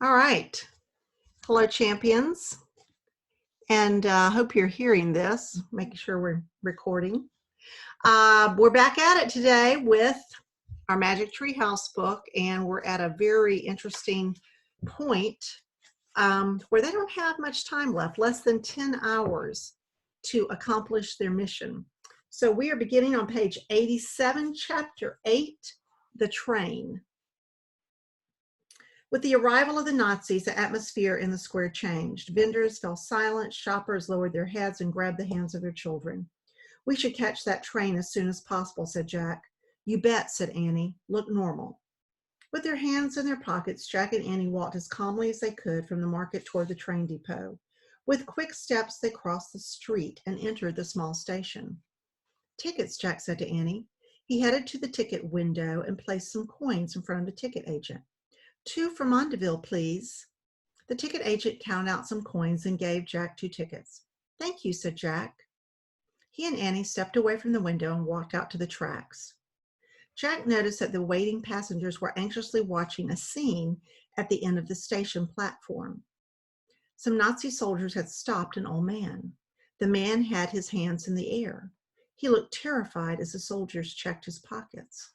All right. Hello, champions. And hope you're hearing this, making sure we're recording. We're back at it today with our Magic Treehouse book, and we're at a very interesting point where they don't have much time left, less than 10 hours to accomplish their mission. So we are beginning on page 87, chapter 8, The Train. With the arrival of the Nazis, the atmosphere in the square changed. Vendors fell silent, shoppers lowered their heads and grabbed the hands of their children. "We should catch that train as soon as possible," said Jack. "You bet," said Annie. "Look normal." With their hands in their pockets, Jack and Annie walked as calmly as they could from the market toward the train depot. With quick steps, they crossed the street and entered the small station. "Tickets," Jack said to Annie. He headed to the ticket window and placed some coins in front of the ticket agent. "2 for Mondeville, please." The ticket agent counted out some coins and gave Jack 2 tickets. "Thank you," said Jack. He and Annie stepped away from the window and walked out to the tracks. Jack noticed that the waiting passengers were anxiously watching a scene at the end of the station platform. Some Nazi soldiers had stopped an old man. The man had his hands in the air. He looked terrified as the soldiers checked his pockets.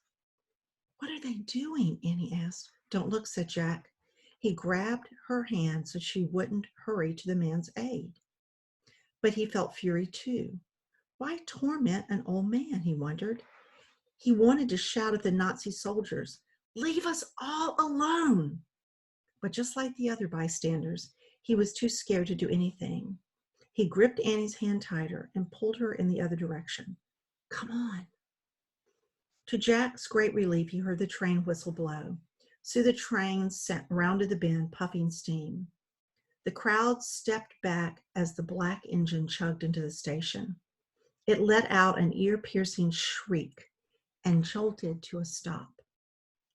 "What are they doing?" Annie asked. "Don't look," said Jack. He grabbed her hand so she wouldn't hurry to the man's aid. But he felt fury too. Why torment an old man, he wondered. He wanted to shout at the Nazi soldiers, "Leave us all alone!" But just like the other bystanders, he was too scared to do anything. He gripped Annie's hand tighter and pulled her in the other direction. "Come on." To Jack's great relief, he heard the train whistle blow. So the train rounded the bend, puffing steam. The crowd stepped back as the black engine chugged into the station. It let out an ear-piercing shriek and jolted to a stop.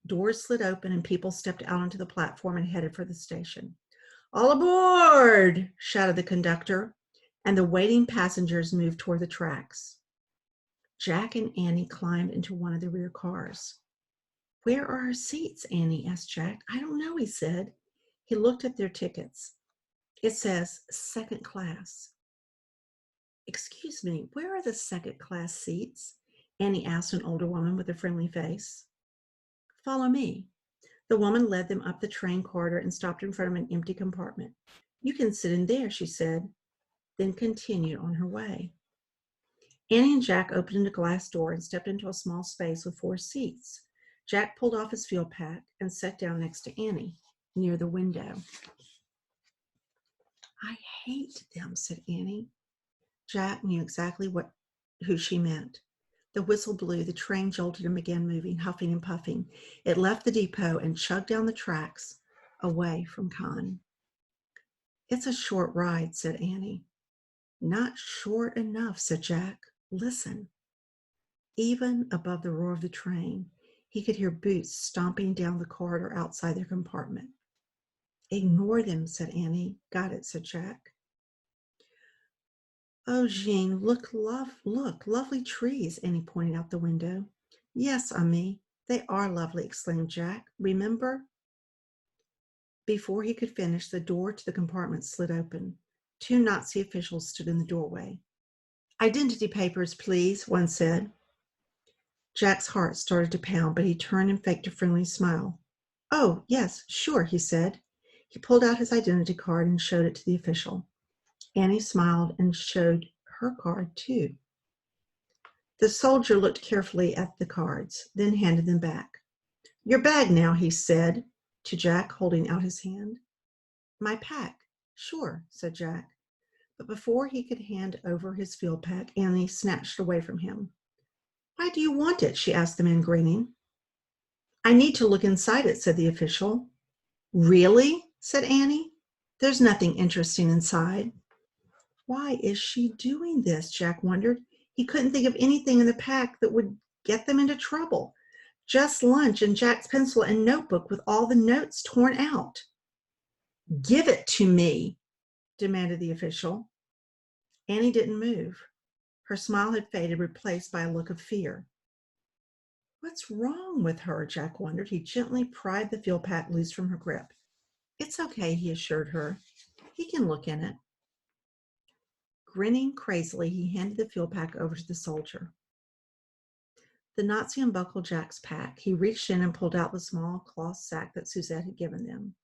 Doors slid open and people stepped out onto the platform and headed for the station. "All aboard!" shouted the conductor, and the waiting passengers moved toward the tracks. Jack and Annie climbed into one of the rear cars. "Where are our seats?" Annie asked Jack. "I don't know," he said. He looked at their tickets. "It says second class." "Excuse me, where are the second class seats?" Annie asked an older woman with a friendly face. "Follow me." The woman led them up the train corridor and stopped in front of an empty compartment. "You can sit in there," she said, then continued on her way. Annie and Jack opened a glass door and stepped into a small space with 4 seats. Jack pulled off his field pack and sat down next to Annie, near the window. "I hate them," said Annie. Jack knew exactly who she meant. The whistle blew, the train jolted and began moving, huffing and puffing. It left the depot and chugged down the tracks, away from Cannes. "It's a short ride," said Annie. "Not short enough," said Jack. "Listen." Even above the roar of the train, he could hear boots stomping down the corridor outside their compartment. "Ignore them," said Annie. "Got it," said Jack. "Oh, Jean, look, lovely trees," Annie pointed out the window. "Yes, Ami, they are lovely," exclaimed Jack. "Remember?" Before he could finish, the door to the compartment slid open. 2 Nazi officials stood in the doorway. "Identity papers, please," one said. Jack's heart started to pound, but he turned and faked a friendly smile. "Oh, yes, sure," he said. He pulled out his identity card and showed it to the official. Annie smiled and showed her card too. The soldier looked carefully at the cards, then handed them back. "Your bag now," he said to Jack, holding out his hand. "My pack." "Sure," said Jack. But before he could hand over his field pack, Annie snatched it away from him. "Why do you want it?" she asked the man, grinning. "I need to look inside it," said the official. "Really?" said Annie. "There's nothing interesting inside." Why is she doing this? Jack wondered. He couldn't think of anything in the pack that would get them into trouble. Just lunch and Jack's pencil and notebook with all the notes torn out. "Give it to me," demanded the official. Annie didn't move. Her smile had faded, replaced by a look of fear. What's wrong with her? Jack wondered. He gently pried the field pack loose from her grip. It's okay, he assured her. He can look in it. Grinning crazily, he handed the fuel pack over to the soldier. The Nazi unbuckled Jack's pack. He reached in and pulled out the small cloth sack that Suzette had given them.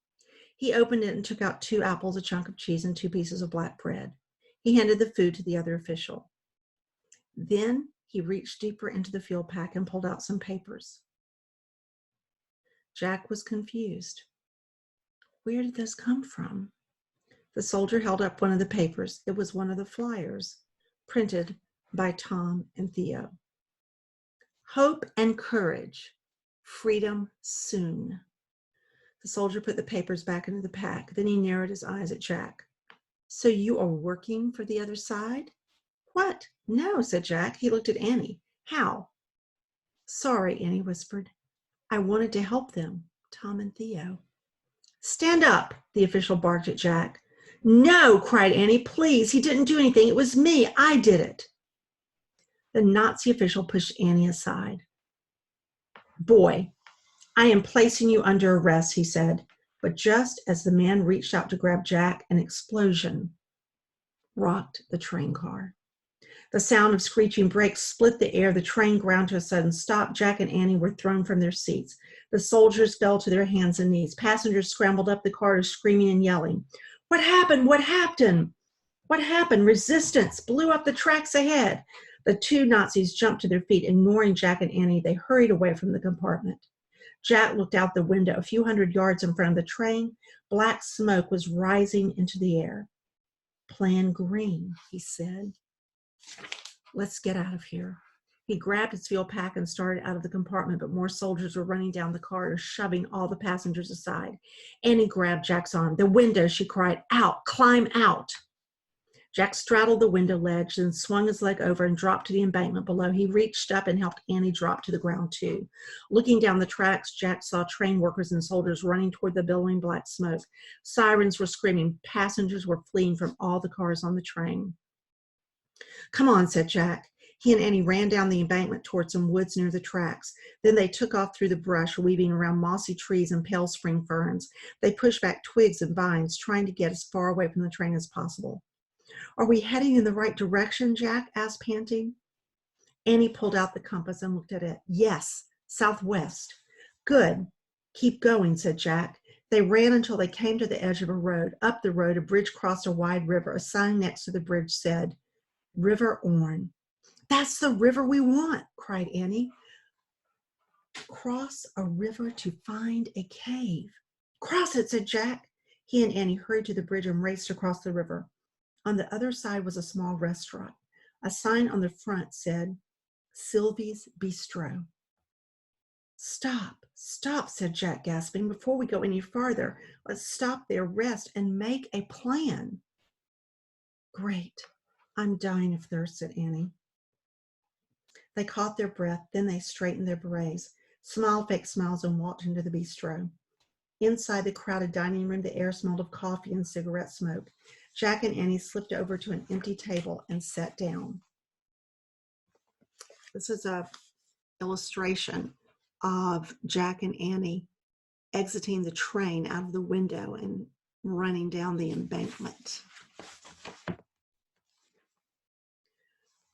He opened it and took out 2 apples, a chunk of cheese, and 2 pieces of black bread. He handed the food to the other official. Then he reached deeper into the fuel pack and pulled out some papers. Jack was confused. Where did this come from? The soldier held up one of the papers. It was one of the flyers, printed by Tom and Theo. Hope and courage. Freedom soon. The soldier put the papers back into the pack. Then he narrowed his eyes at Jack. So you are working for the other side? What? No, said Jack. He looked at Annie. How? Sorry, Annie whispered. I wanted to help them, Tom and Theo. Stand up, the official barked at Jack. No, cried Annie, please. He didn't do anything. It was me. I did it. The Nazi official pushed Annie aside. Boy, I am placing you under arrest, he said. But just as the man reached out to grab Jack, an explosion rocked the train car. The sound of screeching brakes split the air. The train ground to a sudden stop. Jack and Annie were thrown from their seats. The soldiers fell to their hands and knees. Passengers scrambled up the car, screaming and yelling. What happened? What happened? What happened? Resistance blew up the tracks ahead. The 2 Nazis jumped to their feet. Ignoring Jack and Annie, they hurried away from the compartment. Jack looked out the window. A few hundred yards in front of the train, black smoke was rising into the air. Plan green, he said. Let's get out of here. He grabbed his fuel pack and started out of the compartment, but more soldiers were running down the corridor, shoving all the passengers aside. Annie grabbed Jack's arm. The window, she cried. Out, climb out. Jack straddled the window ledge, then swung his leg over and dropped to the embankment below. He reached up and helped Annie drop to the ground too. Looking down the tracks, Jack saw train workers and soldiers running toward the billowing black smoke. Sirens were screaming. Passengers were fleeing from all the cars on the train. Come on, said Jack. He and Annie ran down the embankment toward some woods near the tracks. Then they took off through the brush, weaving around mossy trees and pale spring ferns. They pushed back twigs and vines, trying to get as far away from the train as possible. Are we heading in the right direction, Jack asked, panting. Annie pulled out the compass and looked at it. Yes, southwest. Good. Keep going, said Jack. They ran until they came to the edge of a road. Up the road, a bridge crossed a wide river. A sign next to the bridge said, River Orne. That's the river we want, cried Annie. Cross a river to find a cave. Cross it, said Jack. He and Annie hurried to the bridge and raced across the river. On the other side was a small restaurant. A sign on the front said, Sylvie's Bistro. Stop, said Jack, gasping. Before we go any farther, let's stop there, rest, and make a plan. Great. I'm dying of thirst, said Annie. They caught their breath, then they straightened their berets, smiled fake smiles, and walked into the bistro. Inside the crowded dining room, the air smelled of coffee and cigarette smoke. Jack and Annie slipped over to an empty table and sat down. This is an illustration of Jack and Annie exiting the train out of the window and running down the embankment.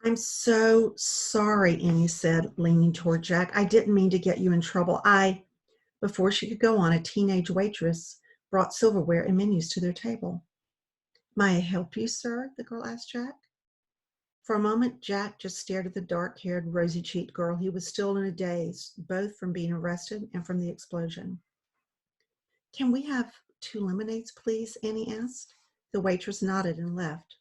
I'm so sorry, Annie said, leaning toward Jack. I didn't mean to get you in trouble. Before she could go on, a teenage waitress brought silverware and menus to their table. May I help you, sir? The girl asked Jack. For a moment, Jack just stared at the dark-haired, rosy-cheeked girl. He was still in a daze, both from being arrested and from the explosion. Can we have 2 lemonades, please? Annie asked. The waitress nodded and left.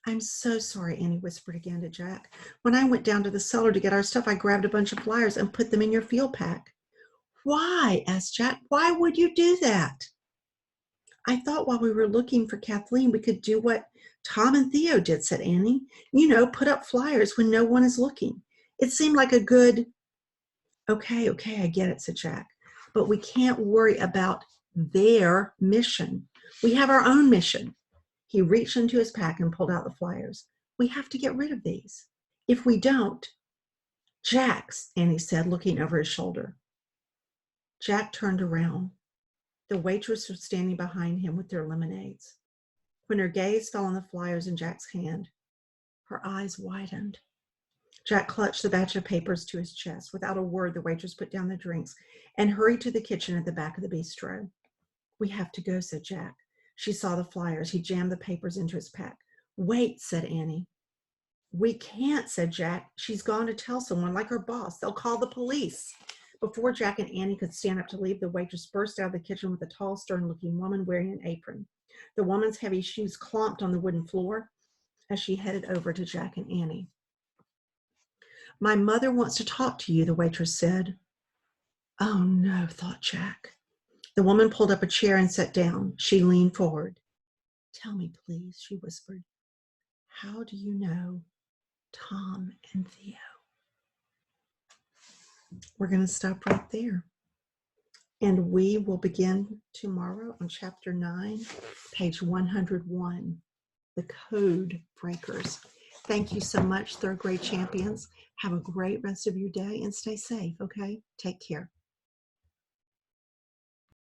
I'm so sorry, Annie whispered again to Jack. When I went down to the cellar to get our stuff, I grabbed a bunch of flyers and put them in your fuel pack. Why? Asked Jack. Why would you do that? I thought while we were looking for Kathleen, we could do what Tom and Theo did, said Annie. Put up flyers when no one is looking. It seemed like a good... Okay, I get it, said Jack. But we can't worry about their mission. We have our own mission. He reached into his pack and pulled out the flyers. We have to get rid of these. If we don't... Jack's, Annie said, looking over his shoulder. Jack turned around. The waitress was standing behind him with their lemonades. When her gaze fell on the flyers in Jack's hand, her eyes widened. Jack clutched the batch of papers to his chest. Without a word, the waitress put down the drinks and hurried to the kitchen at the back of the bistro. "We have to go," said Jack. She saw the flyers. He jammed the papers into his pack. "Wait," said Annie. "We can't," said Jack. "She's gone to tell someone, like her boss. They'll call the police." Before Jack and Annie could stand up to leave, the waitress burst out of the kitchen with a tall, stern-looking woman wearing an apron. The woman's heavy shoes clomped on the wooden floor as she headed over to Jack and Annie. "My mother wants to talk to you," the waitress said. "Oh no," thought Jack. The woman pulled up a chair and sat down. She leaned forward. "Tell me, please," she whispered. "How do you know Tom and Theo?" We're going to stop right there. And we will begin tomorrow on chapter 9, page 101, the Code Breakers. Thank you so much, third grade champions. Have a great rest of your day and stay safe, okay? Take care.